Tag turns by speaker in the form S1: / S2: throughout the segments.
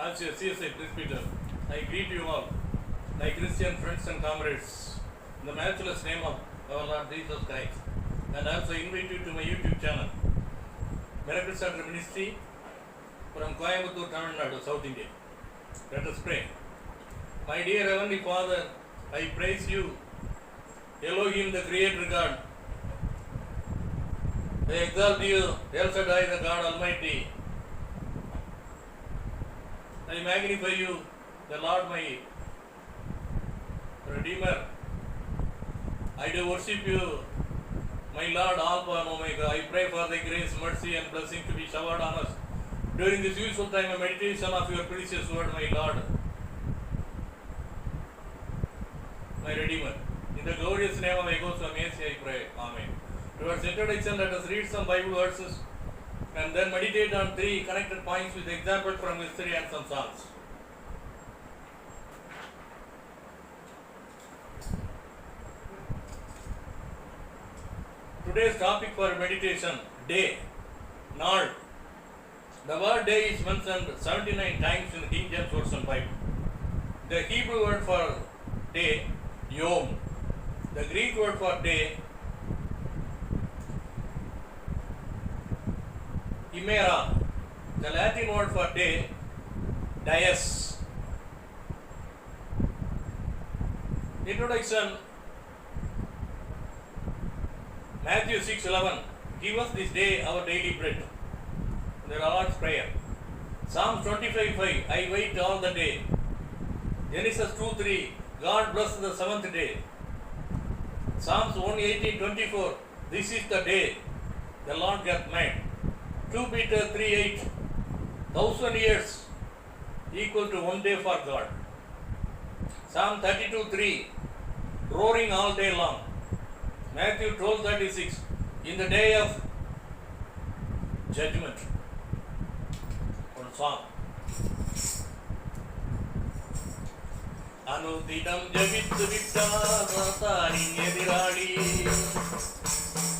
S1: As your CSI Presbyter, I greet you all, my Christian friends and comrades, in the matchless name of our Lord Jesus Christ, and also invite you to my YouTube channel, Miracle Center Ministry from Coimbatore, Tamil Nadu, South India. Let us pray. My dear Heavenly Father, I praise you, Elohim, the Creator God. I exalt you, El Shaddai, the God Almighty. I magnify you, the Lord my Redeemer. I do worship you, my Lord Alpha and Omega. I pray for thy grace, mercy and blessing to be showered on us during this useful time of meditation of your precious word, my Lord, my Redeemer. In the glorious name of Yahweh, I pray. Amen. Towards introduction, let us read some Bible verses and then meditate on 3 connected points with examples from history and some songs. Today's topic for meditation, day, Nard. The word day is mentioned 79 times in the King James Version Bible. The Hebrew word for day, Yom. The Greek word for day, Imera. The Latin word for day, dies. Introduction. Matthew 6:11. Give us this day our daily bread. The Lord's Prayer. Psalms 25:5. I wait all the day. Genesis 2:3. God bless the 7th day. Psalms 118:24. This is the day the Lord hath made. 2 Peter 3:8. 1,000 years equal to 1 day for God. Psalm 32:3. Roaring all day long. Matthew 12:36. In the day of judgment. One song. Anudinam ஜெபித்து விட்டார் சாத்தானின் எதிராளி,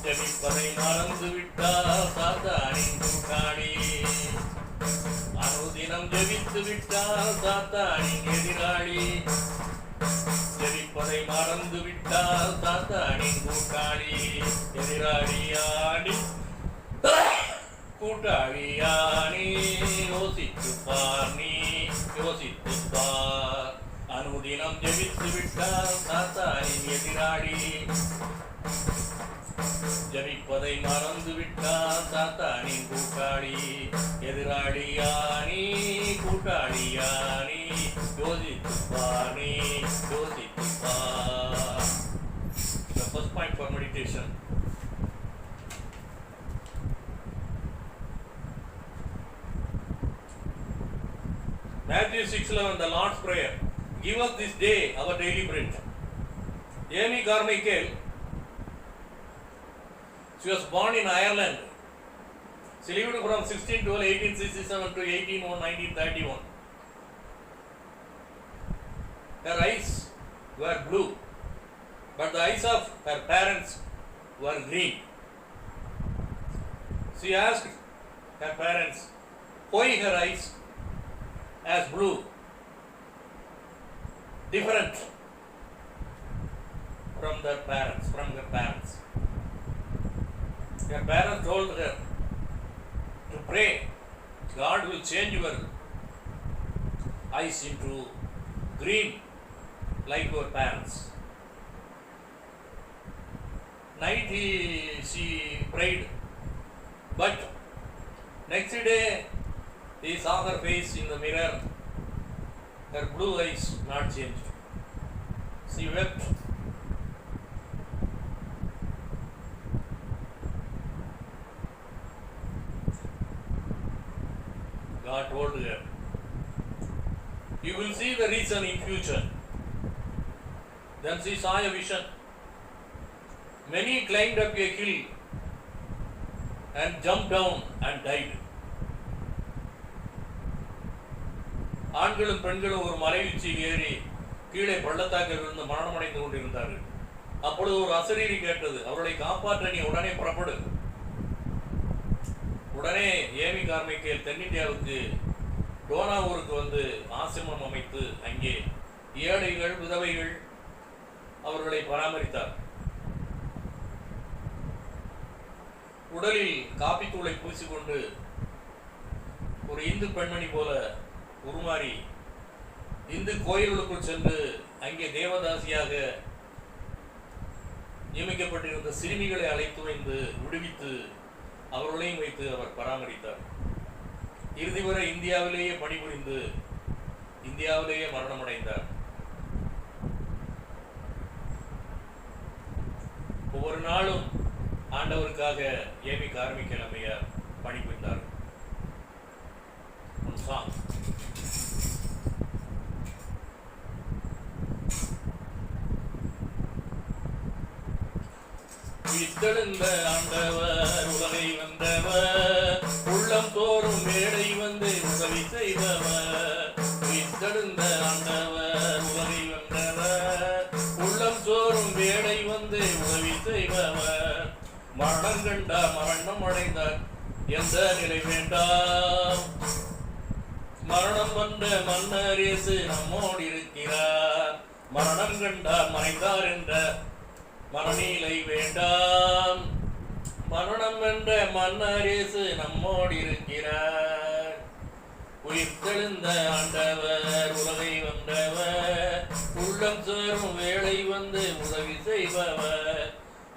S1: ஜெபிப்பதை மறந்து விட்டார் சாத்தானின் கூட்டாளி. அனுதினம் ஜெபித்து விட்டார் சாத்தானின் எதிராளி, ஜெபிப்பதை மறந்து விட்டார் சாத்தானின் கூட்டாளி. எதிராளியானி கூட்டாளியானி, யோசித்துப்பார் நீ யோசித்துப்பார். அனுதினம் ஜெபித்து விட்டார் சாத்தானின் எதிராளி, ஜபிப்பதை மறந்து விட்டார் சாத்தானின் கூட்டாளி. எதிராளியானி கூட்டாளியானி, யோசித்துப்பார் நீ யோசித்துப்பார். The first point for meditation. Matthew 6:11, the Lord's Prayer. Give us this day our daily bread. Amy Carmichael, she was born in Ireland. She lived from 1612, 1867 to 1931. Her eyes were blue, but the eyes of her parents were green. She asked her parents why her eyes as blue, different from her parents. Her parents told her to pray, God will change your eyes into green like your parents. Night she prayed, but next day he saw her face in the mirror, her blue eyes not changed. She wept. God told her, you will see the reason in future. Then she saw a vision. Many climbed up a hill and jumped down and died. ஆண்களும் பெண்களும் ஒரு மலை உச்சியில் ஏறி கீழே பள்ளத்தாக்கில் இருந்து மரணமடைந்து கொண்டிருந்தார்கள். அப்பொழுது ஒரு அசரீரி கேட்டது, அவர்களை காப்பாற்ற நீ உடனே புறப்படு. உடனே ஏமி கார்மைக்கேல் தென்னிந்தியாவுக்கு டோனாவூருக்கு வந்து ஆசிரமம் அமைத்து அங்கே ஏழைகள் விதவைகள் அவர்களை பராமரித்தார். உடலில் காப்பித்தூளை பூசிக்கொண்டு ஒரு இந்து பெண்மணி போல உருமாறி இந்து கோயில்களுக்குள் சென்று அங்கே தேவதாசியாக நியமிக்கப்பட்டிருந்த சிறுமிகளை அழைத்து வந்து விடுவித்து அவர்களையும் வைத்து அவர் பராமரித்தார். இறுதி வரை இந்தியாவிலேயே பணிபுரிந்து இந்தியாவிலேயே மரணமடைந்தார். ஒவ்வொரு நாளும் ஆண்டவருக்காக ஏமி கார்மிக்கேல் அம்மையார் பணிபுரிந்தார். வித்தெழுந்த ஆண்டவர் உலகை வந்தவர், உள்ளம் தோறும் வேடை வந்து உதவி செய்தவர். வித்தெழுந்த ஆண்டவர் உலகை வந்தவர், உள்ளம் தோறும் வேடை வந்து உதவி செய்பவர். மரணம் கண்டார் மரணம் அடைந்தார் எந்த நிலை வேண்டாம். மரணம் வந்த மன்னர் இயேசு நம்மோடு இருக்கிறார். மரணம் கண்டார் மறைந்தார் என்ற மனநிலை வேண்டாம். மரணம் என்ற மன்னர் இயேசு நம்மோடு இருக்கிறார். உயிர்த்தெழுந்த ஆண்டவர் உலகை வந்தவர், உள்ளம் சேரும் வேளை வந்து உதவி செய்பவர்.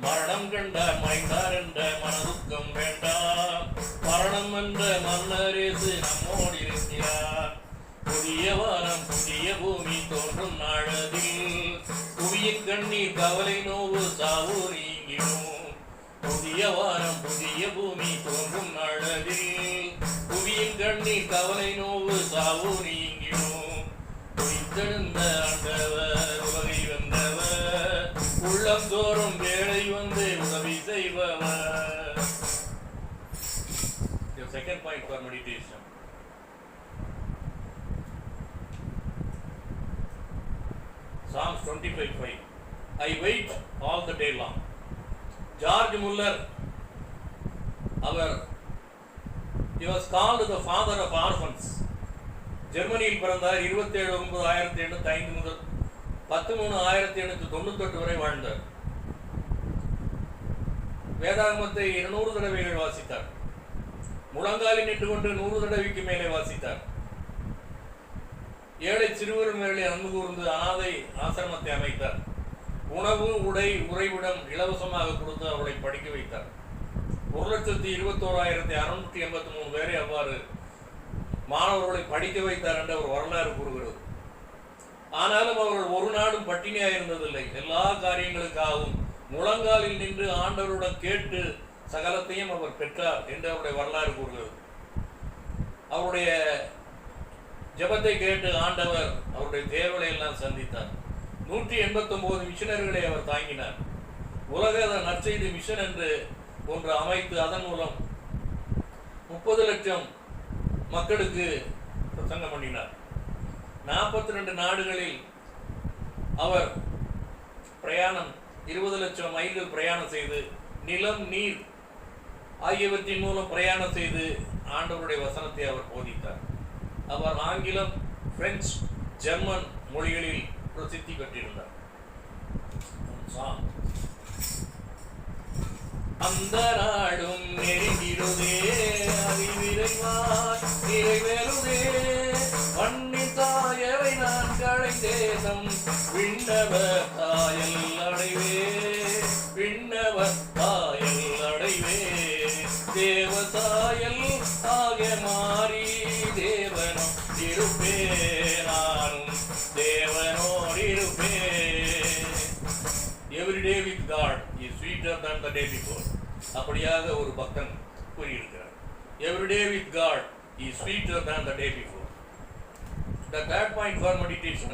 S1: மரணம் கண்டார் மறைந்தார் என்ற மனதுக்கம் வேண்டாம். மரணம் என்ற மன்னர் இயேசு நம்மோடு இருக்கிறார். புதிய வானம் புதிய பூமி தோன்றும் நாளதில், புவியின் கண்ணீர் கவலை நோவு சாவு நீங்கிடும். புதிய வானம் புதிய பூமி தோன்றும் நாளதில், புவியின் கண்ணீர் கவலை நோவு சாவு நீங்கிடும். உயிர்த்தெழுந்த ஆண்டவர் உலகை வந்தவர், உள்ளம் தோறும் வேளை வந்து உதவி செய்பவர். Your second point for meditation. Psalms 25:5. I wait all the day long. George Muller, he was called the father of orphans. ஜெர்மனியில் பிறந்தார். 27/9/1805 முதல் 10/3/1898 வரை வாழ்ந்தார். வேதாகமத்தை 200 தடவைகள் வாசித்தார். முழங்காலில் நின்று கொண்டு 100 தடவைக்கு மேலே வாசித்தார். ஏழை சிறுவர் மேலே அன்பு கூர்ந்து அனாதை ஆசிரமத்தை அமைத்தார். உணவு உடை உறைவிடம் இலவசமாக கொடுத்து அவளை படிக்க வைத்தார். 1,21,683 பேரை அவ்வாறு மாணவர்களை படிக்க வைத்தார் என்ற ஒரு வரலாறு கூறுகிறது. ஆனாலும் அவர்கள் ஒரு நாளும் பட்டினியாக இருந்ததில்லை. எல்லா காரியங்களுக்காகவும் முழங்காலில் நின்று ஆண்டவருடன் கேட்டு சகலத்தையும் அவர் பெற்றார் என்று அவருடைய வரலாறு கூறுகிறது. அவருடைய ஜெபத்தை கேட்டு ஆண்டவர் அவருடைய தேவைகளை எல்லாம் சந்தித்தார். 189 மிஷனர்களை அவர் தாங்கினார். உலக நற்செய்தி மிஷன் என்று ஒன்று அமைத்து அதன் மூலம் 30 லட்சம் மக்களுக்கு பிரசங்கம் பண்ணினார். 42 நாடுகளில் அவர் பிரயாணம் 20 லட்சம் மைல்கள் பிரயாணம் செய்து நிலம் நீர் ஆகியவற்றின் மூலம் பிரயாணம் செய்து ஆண்டவருடைய வசனத்தை அவர் போதித்தார். அவர் ஆங்கிலம், பிரெஞ்சு, ஜெர்மன் மொழிகளில் பிரசித்தி பெற்றிருந்தார். அந்த நாடும் நெருங்கிடுதே, அதிவிரைவாய் நிறைவேறுதே, மண்ணின் தாயரை நான் களைந்தேசம் விண்ணவர் தாயல் அடைவே, விண்ணவர் தாயல் அடைவே, தேவ தாயல் ஆக மாறி தேவனோ இருப்பே, நானும் தேவனோடு இருப்பே. Every day with God is sweeter than the day before. அப்படியாக ஒரு பக்தன் கூறியிருக்கிறார். Every day with God is sweeter than the day before. The third point for meditation.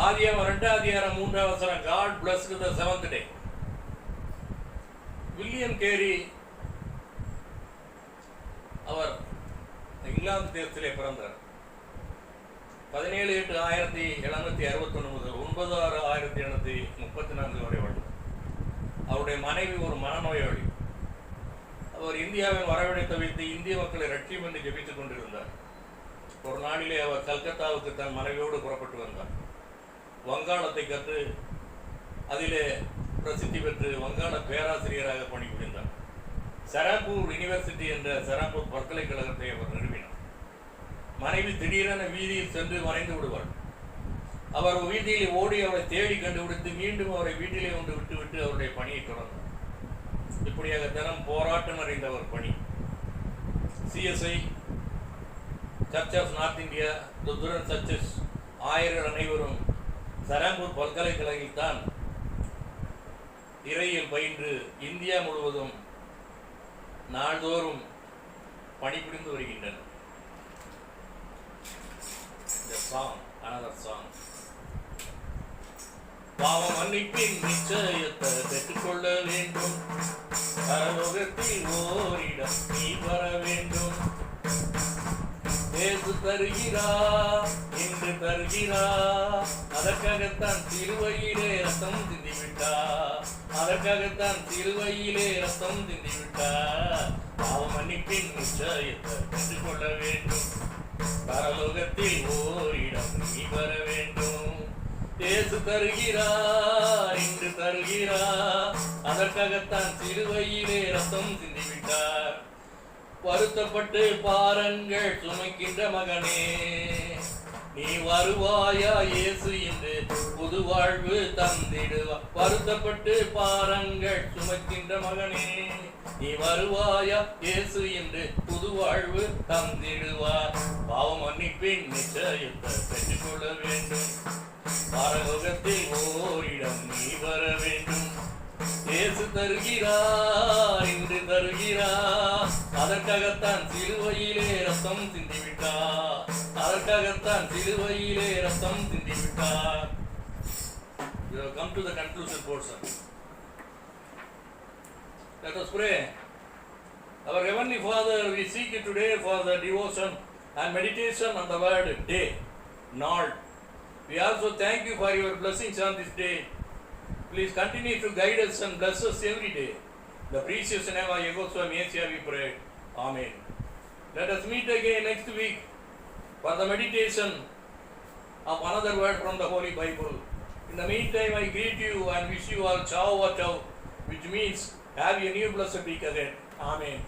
S1: ஆதியாகமம் 2:3 God blessed the seventh day. William Carey அவர் இங்கிலாந்து தேசத்திலே பிறந்தார். 17/8/1761 முதல் 9/6/1734 வரை வாழ்ந்தார். அவருடைய மனைவி ஒரு மனநோயாளி. அவர் இந்தியாவின் வரவழைத்து வைத்து இந்திய மக்களை ரட்சியம் என்று ஜெபித்துக் கொண்டிருந்தார். ஒரு நாளிலே அவர் கல்கத்தாவுக்கு தன் மனைவியோடு புறப்பட்டு வந்தார். வங்காளத்தை கற்று அதிலே பிரசித்தி பெற்று வங்காள பேராசிரியராக பணிபுரிந்தார். சராம்பூர் யூனிவர்சிட்டி என்ற சராம்பூர் பல்கலைக்கழகத்தை அவர் நிறுவினார். மனைவி திடீரென வீதியில் சென்று மறைந்து விடுவார். அவர் வீதியில் ஓடி அவரை தேடி கண்டுபிடித்து மீண்டும் அவரை வீட்டிலே கொண்டு விட்டுவிட்டு அவருடைய பணியை தொடர்ந்தார். இப்படியாக தினம் போராட்டம் நிறைந்தவர் பணி. CSI, church of north India, Lutheran churches ஆயர்கள் அனைவரும் சராம்பூர் பல்கலைக்கழகத்தில் தான் இறையில் பயின்று இந்தியா முழுவதும் நாள்தோறும் பணிபுரிந்து வருகின்றனர். another song. பாவம் மன்னிப்பின் நிச்சயத்தை பெற்றுக்கொள்ள வேண்டும், பரலோகத்தில் ஓரிடம் நீ வர வேண்டும். இயேசு தருகிறா, இன்று தருகிறா, அதற்காகத்தான் சிலுவையிலே ரத்தம் சிந்திவிட்டா, அதற்காகத்தான் சிலுவையிலே ரத்தம் சிந்திவிட்டா. பாவம் மன்னிப்பின் நிச்சயத்தை பெற்றுக்கொள்ள வேண்டும், பரலோகத்தில் ஓரிடம் நீ வர வேண்டும். இயேசு தருகிறார், இன்று தருகிறார், அதற்காகத்தான் சிலுவையிலே ரத்தம் சிந்திவிட்டார். வருத்தப்பட்டு பாரங்கள் சுமைக்கின்ற மகனே, நீ வருவாயா இயேசு என்று புது வாழ்வு தந்திடுவார். வருத்தப்பட்டு பாரங்கள் சுமைக்கின்ற மகனே, நீ வருவாயா இயேசு என்று புது வாழ்வு தந்திடுவார். பாவம் மன்னிப்பின் நிச்சயத்தை பெற்றுக்கொள்ள வேண்டும், பரலோகத்தில் ஓரிடம் நீ வர வேண்டும். இயேசு தருகிறார், இன்று தருகிறார், அதற்காகத்தான் சிலுவையிலே ரத்தம் சிந்திவிட்டார், அதற்காகத்தான் சிலுவையிலே ரத்தம் சிந்திவிட்டார். We have come to the conclusion portion. Let us pray. Our Heavenly Father, we seek you today for the devotion and meditation on the word day, not. We also thank you for your blessings on this day. Please continue to guide us and bless us every day. The precious name of Yehoswami Yeshua we pray. Amen. Let us meet again next week for the meditation of another word from the Holy Bible. In the meantime, I greet you and wish you all Chao Chao, which means have a new blessed week ahead. Amen.